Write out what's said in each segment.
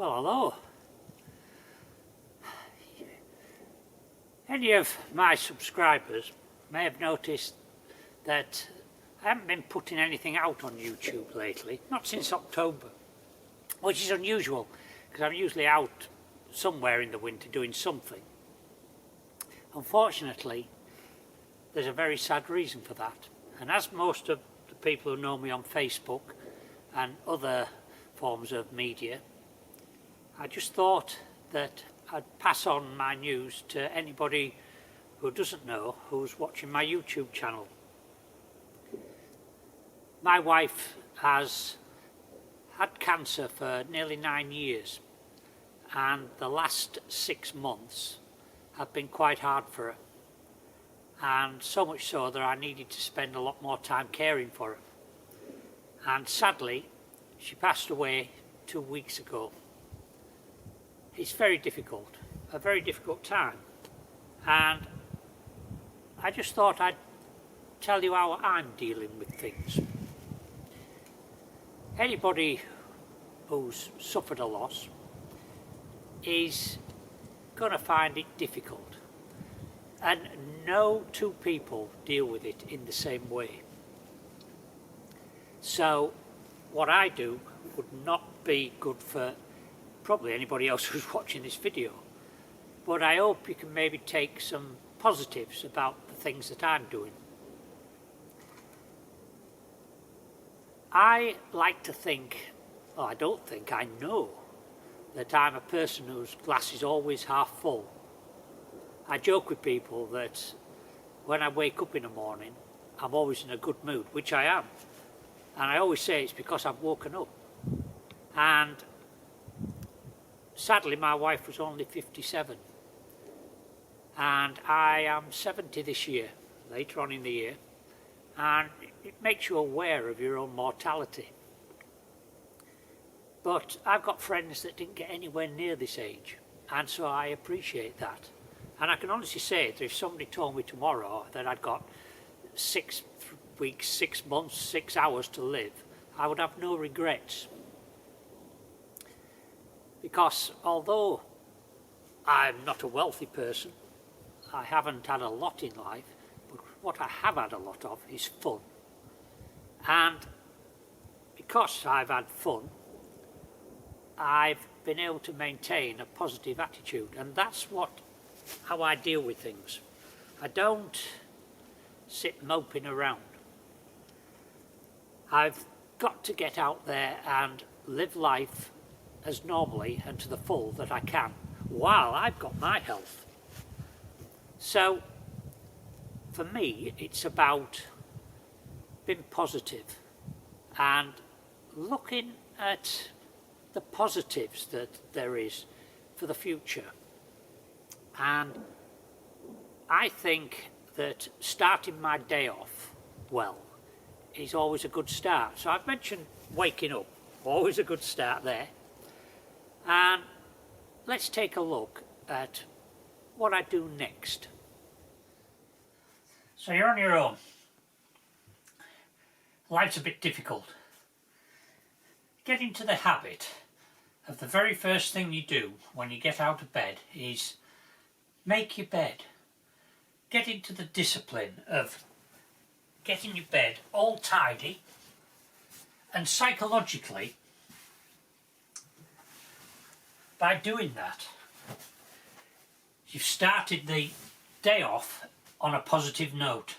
Well, hello. Any of my subscribers may have noticed that I haven't been putting anything out on YouTube lately, not since October, which is unusual because I'm usually out somewhere in the winter doing something. Unfortunately, there's a very sad reason for that, and as most of the people who know me on Facebook and other forms of media, I just thought that I'd pass on my news to anybody who doesn't know who's watching my YouTube channel. My wife has had cancer for nearly 9 years, and the last 6 months have been quite hard for her, and so much so that I needed to spend a lot more time caring for her. And sadly, she passed away 2 weeks ago. It's very difficult, a very difficult time, and I just thought I'd tell you how I'm dealing with things. Anybody who's suffered a loss is going to find it difficult, and no two people deal with it in the same way. So what I do would not be good for probably anybody else who's watching this video, but I hope you can maybe take some positives about the things that I'm doing. I like to think, well, I don't think, I know that I'm a person whose glass is always half full. I joke with people that when I wake up in the morning I'm always in a good mood, which I am, and I always say it's because I've woken up. And sadly my wife was only 57, and I am 70 this year, later on in the year, and it makes you aware of your own mortality. But I've got friends that didn't get anywhere near this age, and so I appreciate that. And I can honestly say that if somebody told me tomorrow that I'd got 6 weeks, 6 months, 6 hours to live, I would have no regrets. Because although I'm not a wealthy person, I haven't had a lot in life, but what I have had a lot of is fun. And because I've had fun, I've been able to maintain a positive attitude, and that's how I deal with things. I don't sit moping around. I've got to get out there and live life as normally and to the full that I can, while I've got my health. So for me, it's about being positive and looking at the positives that there is for the future. And I think that starting my day off well is always a good start. So I've mentioned waking up, always a good start there. And let's take a look at what I do next. So you're on your own. Life's a bit difficult. Get into the habit of the very first thing you do when you get out of bed is make your bed. Get into the discipline of getting your bed all tidy, and psychologically, by doing that, you've started the day off on a positive note,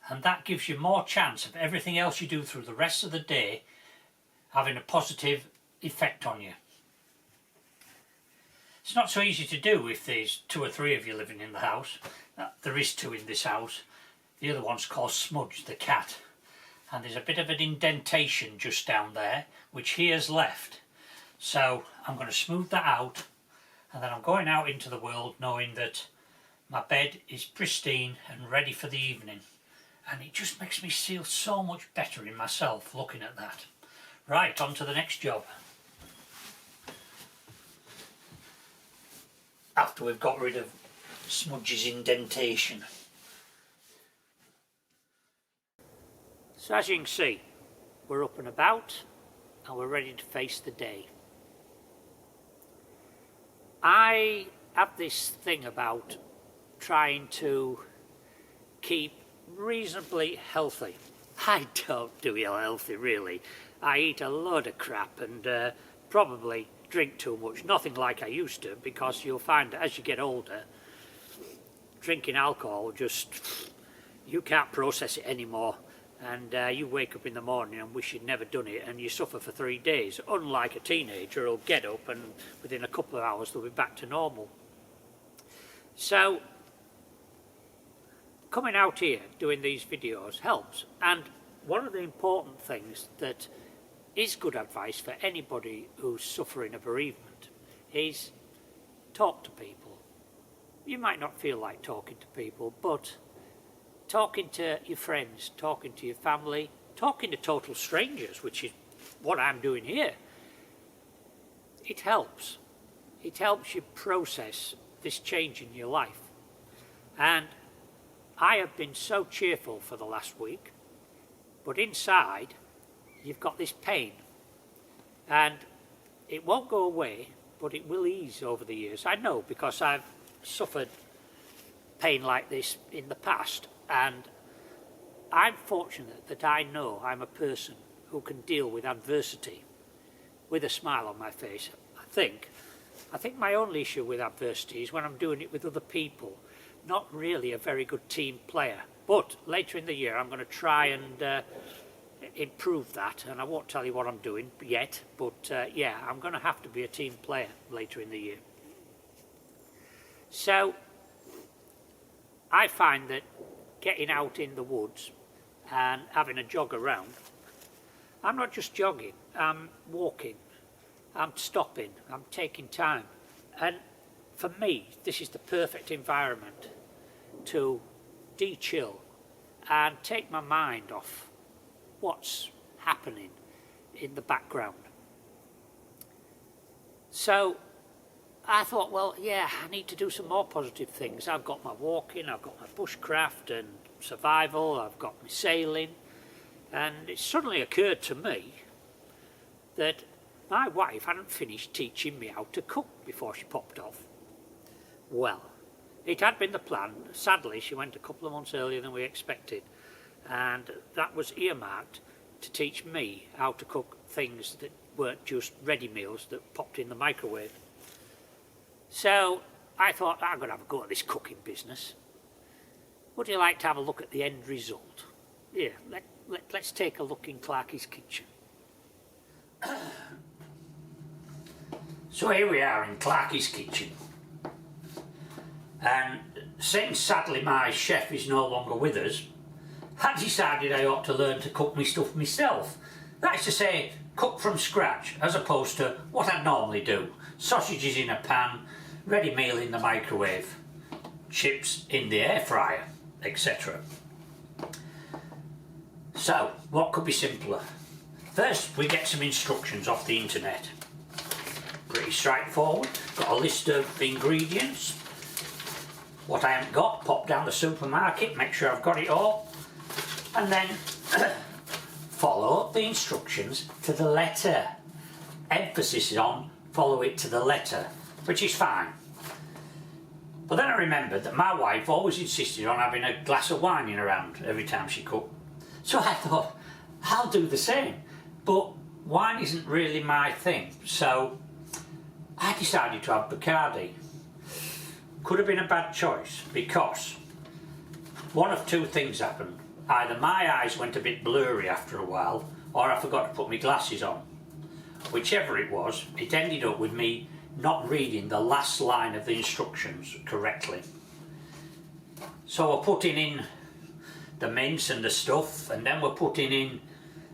and that gives you more chance of everything else you do through the rest of the day having a positive effect on you. It's not so easy to do if there's 2 or 3 of you living in the house. There is 2 in this house. The other one's called Smudge, the cat, and there's a bit of an indentation just down there which he has left. So I'm going to smooth that out, and then I'm going out into the world knowing that my bed is pristine and ready for the evening, and it just makes me feel so much better in myself looking at that. Right, on to the next job. After we've got rid of Smudge's indentation. So as you can see, we're up and about, and we're ready to face the day. I have this thing about trying to keep reasonably healthy. I don't do ill healthy really. I eat a load of crap and probably drink too much. Nothing like I used to, because you'll find that as you get older, drinking alcohol just, you can't process it anymore. And you wake up in the morning and wish you'd never done it, and you suffer for 3 days. Unlike a teenager who'll get up and within a couple of hours they'll be back to normal. So coming out here doing these videos helps, and one of the important things that is good advice for anybody who's suffering a bereavement is talk to people. You might not feel like talking to people, but talking to your friends, talking to your family, talking to total strangers, which is what I'm doing here, it helps. It helps you process this change in your life. And I have been so cheerful for the last week, but inside you've got this pain, and it won't go away, but it will ease over the years. I know, because I've suffered pain like this in the past, and I'm fortunate that I know I'm a person who can deal with adversity with a smile on my face. I think my only issue with adversity is when I'm doing it with other people. Not really a very good team player, but later in the year I'm going to try and improve that, and I won't tell you what I'm doing yet, but yeah, I'm going to have to be a team player later in the year. So I find that getting out in the woods and having a jog around, I'm not just jogging, I'm walking, I'm stopping, I'm taking time, and for me this is the perfect environment to de-chill and take my mind off what's happening in the background. So I thought, well, yeah, I need to do some more positive things. I've got my walking, I've got my bushcraft and survival, I've got my sailing, and it suddenly occurred to me that my wife hadn't finished teaching me how to cook before she popped off. Well, it had been the plan. Sadly, she went a couple of months earlier than we expected, and that was earmarked to teach me how to cook things that weren't just ready meals that popped in the microwave. So I thought, I'm going to have a go at this cooking business. Would you like to have a look at the end result? Here, let's take a look in Clarky's kitchen. So here we are in Clarky's kitchen. And since sadly my chef is no longer with us, I decided I ought to learn to cook my stuff myself. That is to say, cook from scratch, as opposed to what I normally do. Sausages in a pan, ready meal in the microwave, chips in the air fryer, etc. So, what could be simpler? First, we get some instructions off the internet. Pretty straightforward. Got a list of ingredients. What I haven't got, pop down the supermarket, make sure I've got it all, and then follow the instructions to the letter. Emphasis is on follow it to the letter, which is fine. But then I remembered that my wife always insisted on having a glass of wine in her hand every time she cooked. So I thought, I'll do the same. But wine isn't really my thing, so I decided to have Bacardi. Could have been a bad choice, because one of two things happened. Either my eyes went a bit blurry after a while, or I forgot to put my glasses on. Whichever it was, it ended up with me not reading the last line of the instructions correctly. So we're putting in the mince and the stuff, and then we're putting in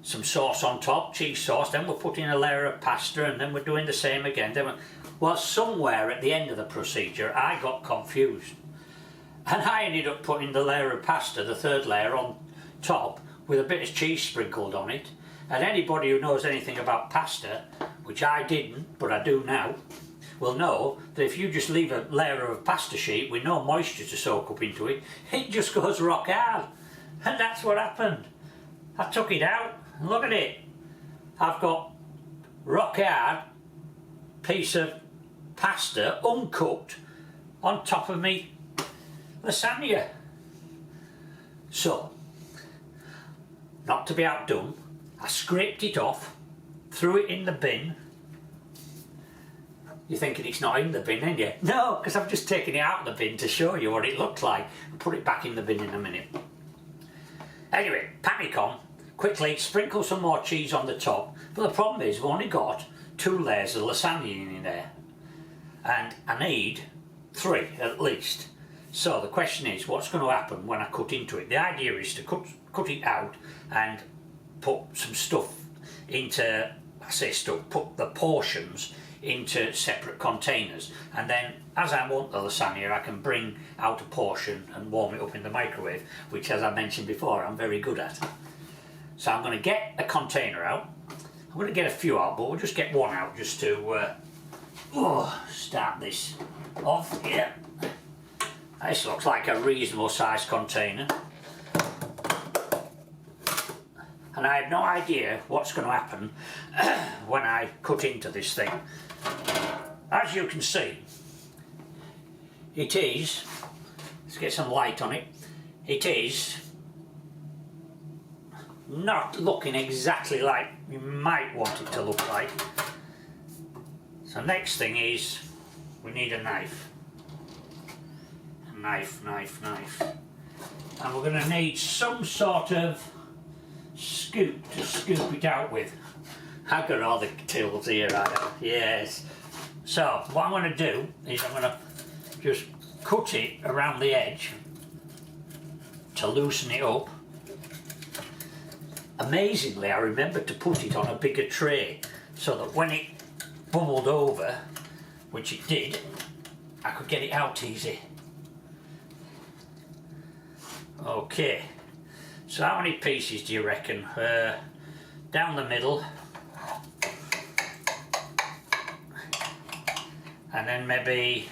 some sauce on top, cheese sauce, then we're putting a layer of pasta, and then we're doing the same again. Well, somewhere at the end of the procedure I got confused, and I ended up putting the layer of pasta, the third layer, on top with a bit of cheese sprinkled on it. And anybody who knows anything about pasta, which I didn't but I do now, will know that if you just leave a layer of pasta sheet with no moisture to soak up into it, it just goes rock hard. And that's what happened. I took it out and look at it. I've got rock hard piece of pasta uncooked on top of me lasagna. So, not to be outdone, I scraped it off, threw it in the bin. You're thinking it's not in the bin, ain't you? No, because I've just taken it out of the bin to show you what it looked like. I'll put it back in the bin in a minute. Anyway, panic on, quickly sprinkle some more cheese on the top. But the problem is we've only got 2 layers of lasagna in there. And I need 3 at least. So the question is, what's going to happen when I cut into it? The idea is to cut it out and put some stuff into, I say stuff, put the portions into separate containers, and then as I want the lasagna I can bring out a portion and warm it up in the microwave, which, as I mentioned before, I'm very good at. So I'm going to get a container out. I'm going to get a few out, but we'll just get one out just to start this off here. This looks like a reasonable sized container, and I have no idea what's going to happen when I cut into this thing. As you can see, it is, let's get some light on it, it is not looking exactly like you might want it to look like. So next thing is, we need a knife. Knife. And we're going to need some sort of scoop to scoop it out with. I've got all the tools here, I have. Yes. So what I'm going to do is I'm going to just cut it around the edge to loosen it up. Amazingly, I remembered to put it on a bigger tray so that when it bubbled over, which it did, I could get it out easy. Okay, so how many pieces do you reckon? Down the middle, and then maybe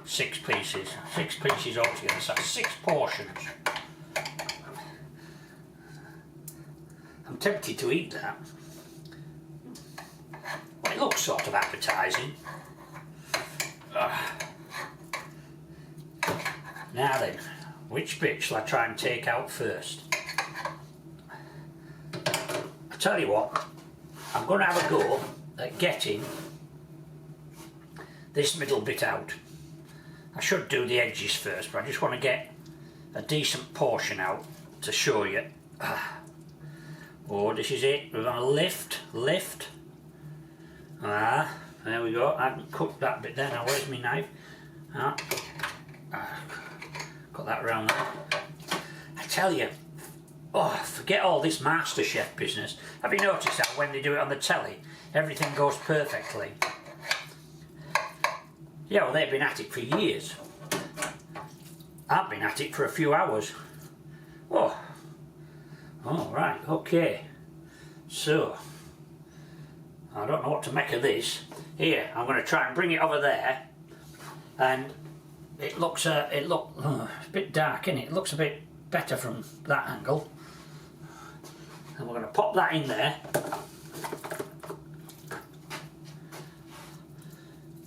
6 pieces. 6 pieces altogether, so 6 portions. I'm tempted to eat that. Well, it looks sort of appetising. Now then, which bit shall I try and take out first? I tell you what, I'm going to have a go at getting this middle bit out. I should do the edges first, but I just want to get a decent portion out to show you. Oh, this is it. We're going to lift. There we go. I haven't cooked that bit there. Now where's my knife? Got that around there. I tell you, forget all this MasterChef business. Have you noticed that when they do it on the telly, everything goes perfectly? Yeah, well, they've been at it for years. I've been at it for a few hours. Oh, right, okay. So, I don't know what to make of this. Here, I'm going to try and bring it over there, and it looks it's a bit dark, isn't it? It looks a bit better from that angle. And we're going to pop that in there.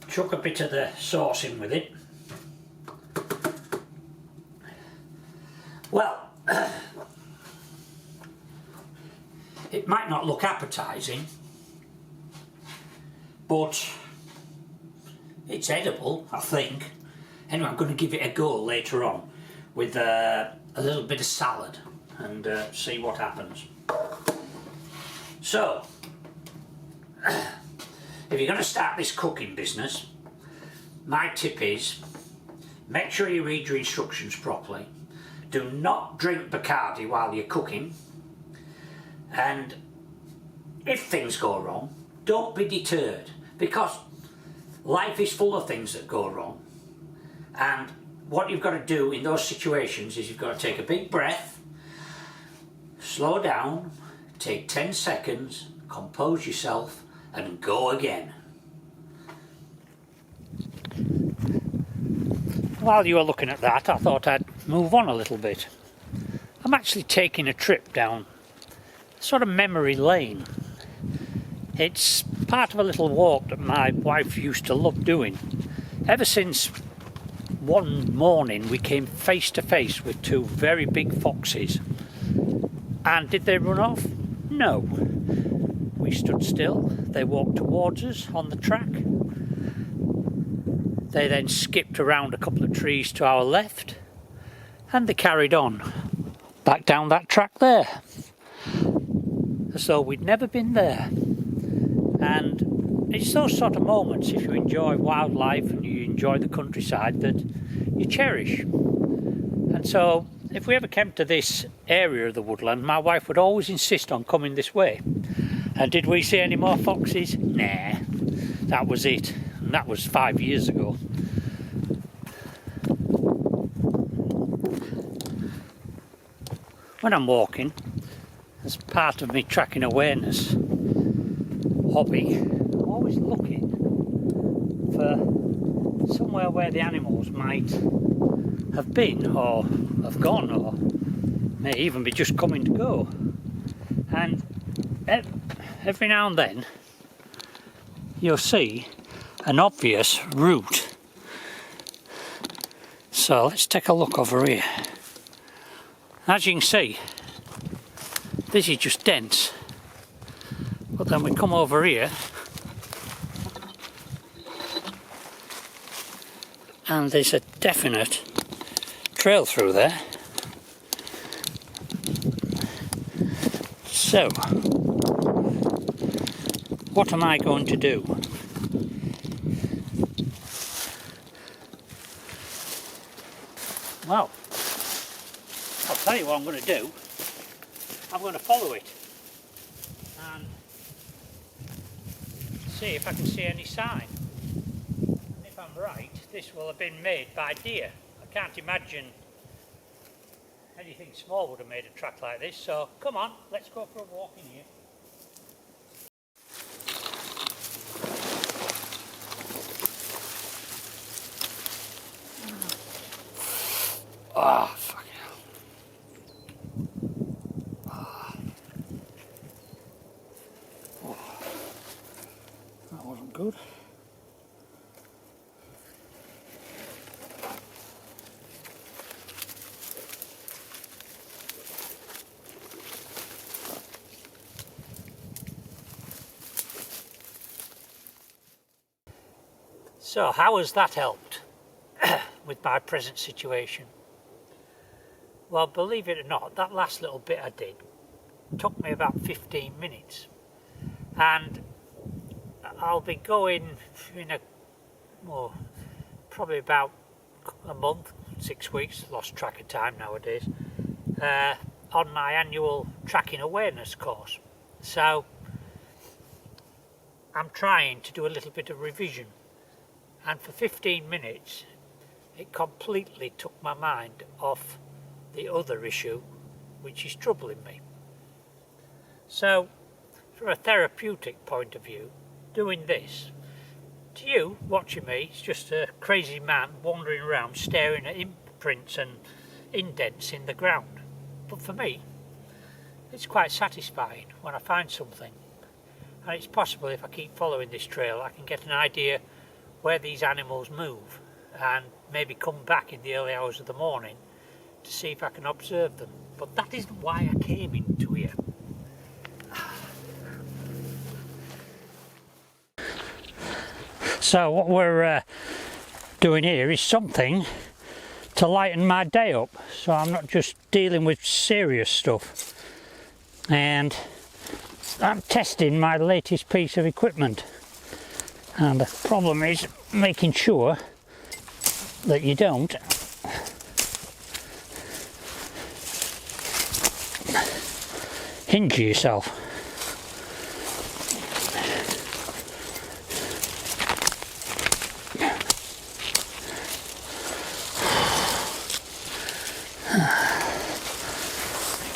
Chuck a bit of the sauce in with it. Well, it might not look appetising, but it's edible, I think. Anyway, I'm going to give it a go later on with a little bit of salad and see what happens. So, if you're going to start this cooking business, my tip is make sure you read your instructions properly. Do not drink Bacardi while you're cooking, and if things go wrong, don't be deterred, because life is full of things that go wrong, and what you've got to do in those situations is you've got to take a big breath, slow down, take 10 seconds, compose yourself, and go again. While you were looking at that, I thought I'd move on a little bit. I'm actually taking a trip down sort of memory lane. It's part of a little walk that my wife used to love doing. Ever since one morning we came face to face with two very big foxes. And did they run off? No. We stood still, they walked towards us on the track. They then skipped around a couple of trees to our left, and they carried on, back down that track there, as though we'd never been there. And it's those sort of moments, if you enjoy wildlife and you enjoy the countryside, that you cherish. And so, if we ever came to this area of the woodland, my wife would always insist on coming this way. And did we see any more foxes? Nah, that was it. And that was 5 years ago. When I'm walking, as part of me tracking awareness hobby, I'm always looking for somewhere where the animals might have been or have gone, or may even be just coming to go. And every now and then you'll see an obvious route. So let's take a look over here. As you can see, this is just dense, but then we come over here and there's a definite trail through there. So what am I going to do? Well, I'll tell you what I'm going to do. I'm going to follow it and see if I can see any sign. And if I'm right, this will have been made by deer. I can't imagine anything small would have made a track like this, so come on, let's go for a walk in here. Oh, fucking hell. Oh. That wasn't good. So, how has that helped with my present situation? Well, believe it or not, that last little bit I did took me about 15 minutes. And I'll be going in probably about a month, 6 weeks, lost track of time nowadays, on my annual tracking awareness course. So, I'm trying to do a little bit of revision. And for 15 minutes, it completely took my mind off the other issue, which is troubling me. So, from a therapeutic point of view, doing this, to you, watching me, it's just a crazy man wandering around staring at imprints and indents in the ground. But for me, it's quite satisfying when I find something. And it's possible if I keep following this trail, I can get an idea where these animals move and maybe come back in the early hours of the morning to see if I can observe them. But that isn't why I came into here. So what we're doing here is something to lighten my day up, so I'm not just dealing with serious stuff. And I'm testing my latest piece of equipment. And the problem is making sure that you don't injure yourself.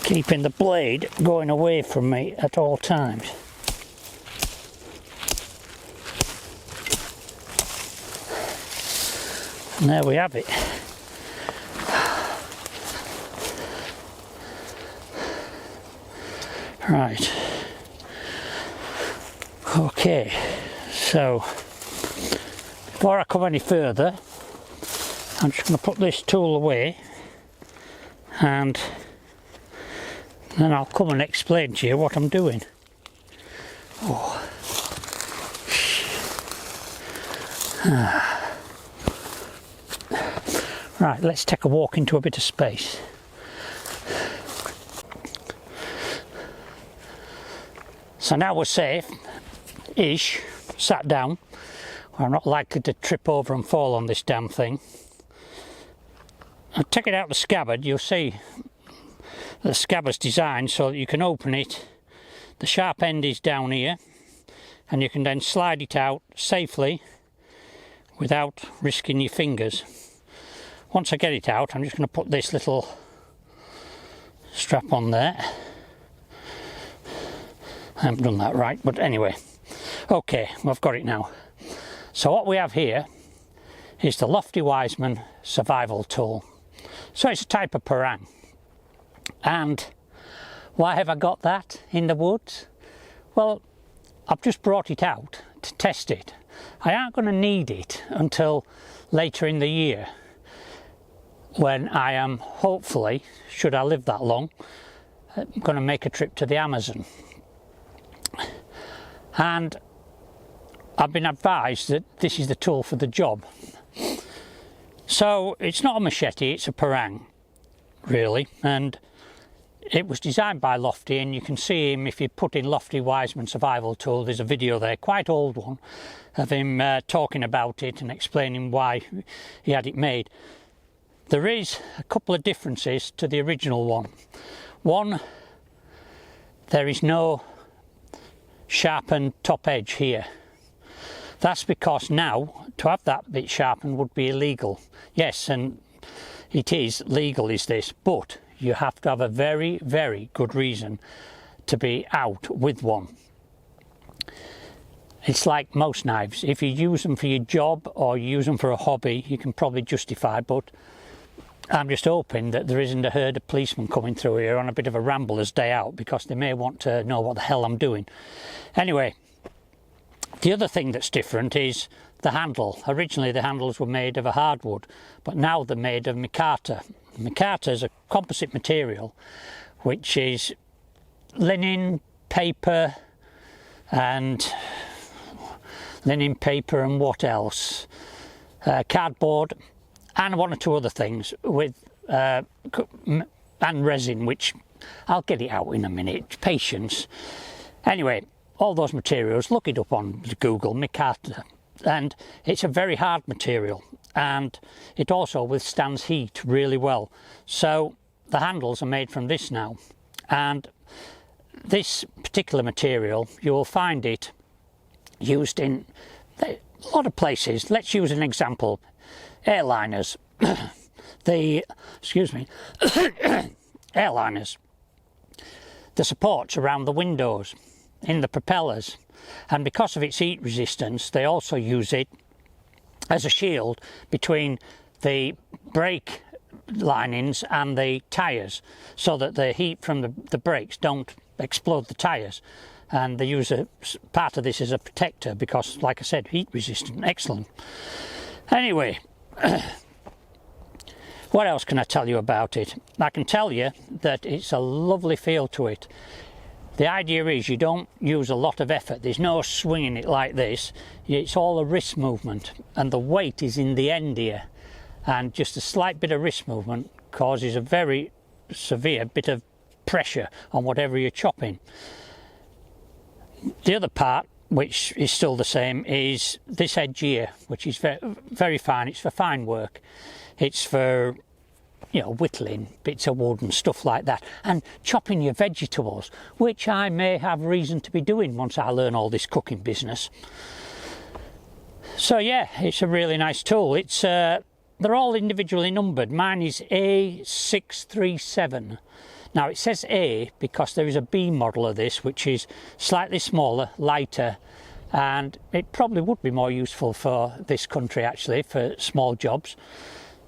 Keeping the blade going away from me at all times. And there we have it. Right. Okay, so before I come any further, I'm just going to put this tool away and then I'll come and explain to you what I'm doing. Oh. Right, let's take a walk into a bit of space. So now we're safe-ish, sat down. I'm not likely to trip over and fall on this damn thing. I'll take it out the scabbard. You'll see the scabbard's designed so that you can open it. The sharp end is down here, and you can then slide it out safely without risking your fingers. Once I get it out, I'm just going to put this little strap on there. I haven't done that right, but anyway. Okay, I've got it now. So what we have here is the Lofty Wiseman survival tool. So it's a type of parang. And why have I got that in the woods? Well, I've just brought it out to test it. I aren't going to need it until later in the year, when I am hopefully, should I live that long, going to make a trip to the Amazon. And I've been advised that this is the tool for the job. So it's not a machete, it's a parang, really, and it was designed by Lofty, and you can see him if you put in Lofty Wiseman survival tool. There's a video there, quite old one, of him talking about it and explaining why he had it made. There is a couple of differences to the original one. One, there is no sharpened top edge here. That's because now to have that bit sharpened would be illegal. Yes, and it is legal, is this, but you have to have a very, very good reason to be out with one. It's like most knives. If you use them for your job or you use them for a hobby, you can probably justify, but I'm just hoping that there isn't a herd of policemen coming through here on a bit of a rambler's day out, because they may want to know what the hell I'm doing. Anyway, the other thing that's different is the handle. Originally the handles were made of a hardwood, but now they're made of micarta. Micarta is a composite material which is linen, paper and what else? Cardboard and one or two other things with and resin, which I'll get it out in a minute. Patience. Anyway, all those materials, look it up on Google, micarta, and it's a very hard material, and it also withstands heat really well. So the handles are made from this now, and this particular material, you will find it used in a lot of places. Let's use an example. Airliners. Airliners. The supports around the windows, in the propellers, and because of its heat resistance they also use it as a shield between the brake linings and the tyres, so that the heat from the brakes don't explode the tyres, and they use a part of this as a protector because, like I said, heat resistant. Excellent. Anyway, what else can I tell you about it? I can tell you that it's a lovely feel to it. The idea is you don't use a lot of effort. There's no swinging it like this. It's all a wrist movement, and the weight is in the end here, and just a slight bit of wrist movement causes a very severe bit of pressure on whatever you're chopping. The other part, which is still the same, is this edge here, which is very, very fine. It's for fine work. It's for, you know, whittling bits of wood and stuff like that, and chopping your vegetables, which I may have reason to be doing once I learn all this cooking business. So yeah, it's a really nice tool. It's they're all individually numbered. Mine is A637. Now it says A because there is a B model of this which is slightly smaller, lighter, and it probably would be more useful for this country actually, for small jobs.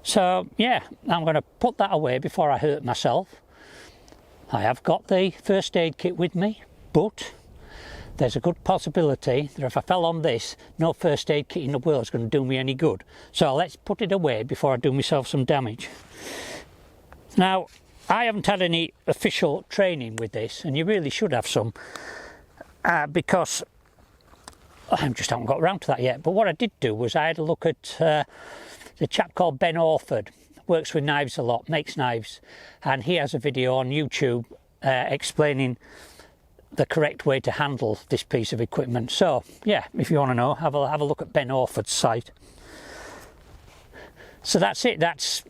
So yeah, I'm going to put that away before I hurt myself. I have got the first aid kit with me, but there's a good possibility that if I fell on this, no first aid kit in the world is going to do me any good. So let's put it away before I do myself some damage. Now, I haven't had any official training with this, and you really should have some, because I just haven't got around to that yet. But what I did do was I had a look at the chap called Ben Orford, works with knives a lot, makes knives, and he has a video on YouTube explaining the correct way to handle this piece of equipment. So yeah, if you want to know, have a look at Ben Orford's site. So that's it. That's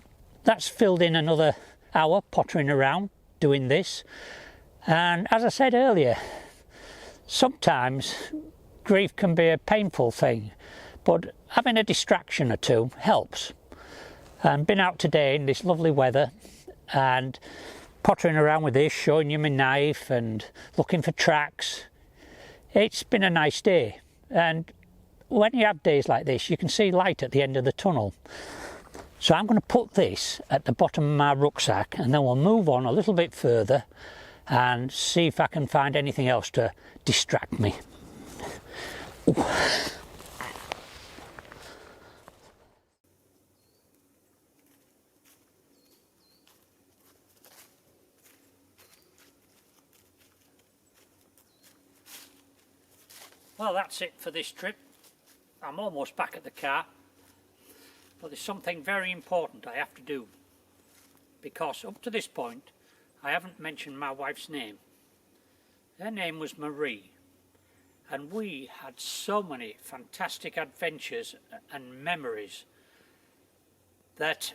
filled in another hour pottering around doing this. And as I said earlier, sometimes grief can be a painful thing, but having a distraction or two helps. And been out today in this lovely weather and pottering around with this, showing you my knife and looking for tracks. It's been a nice day, and when you have days like this you can see light at the end of the tunnel. So I'm going to put this at the bottom of my rucksack, and then we'll move on a little bit further and see if I can find anything else to distract me. Ooh. Well, that's it for this trip. I'm almost back at the car, but there's something very important I have to do, because up to this point I haven't mentioned my wife's name. Her name was Marie, and we had so many fantastic adventures and memories that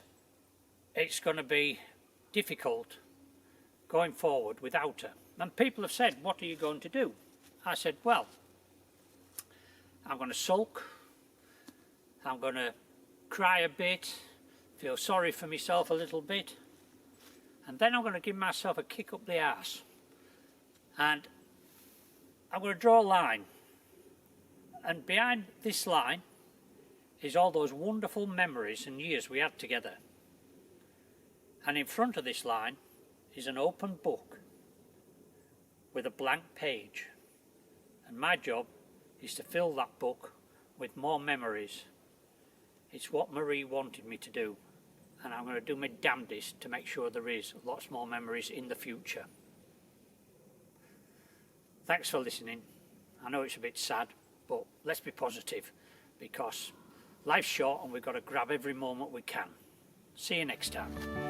it's going to be difficult going forward without her. And people have said, what are you going to do? I said, well, I'm going to sulk, I'm going to cry a bit, feel sorry for myself a little bit, and then I'm going to give myself a kick up the arse. And I'm going to draw a line, and behind this line is all those wonderful memories and years we had together. And in front of this line is an open book with a blank page, and my job is to fill that book with more memories. It's what Marie wanted me to do, and I'm going to do my damnedest to make sure there is lots more memories in the future. Thanks for listening. I know it's a bit sad, but let's be positive, because life's short and we've got to grab every moment we can. See you next time.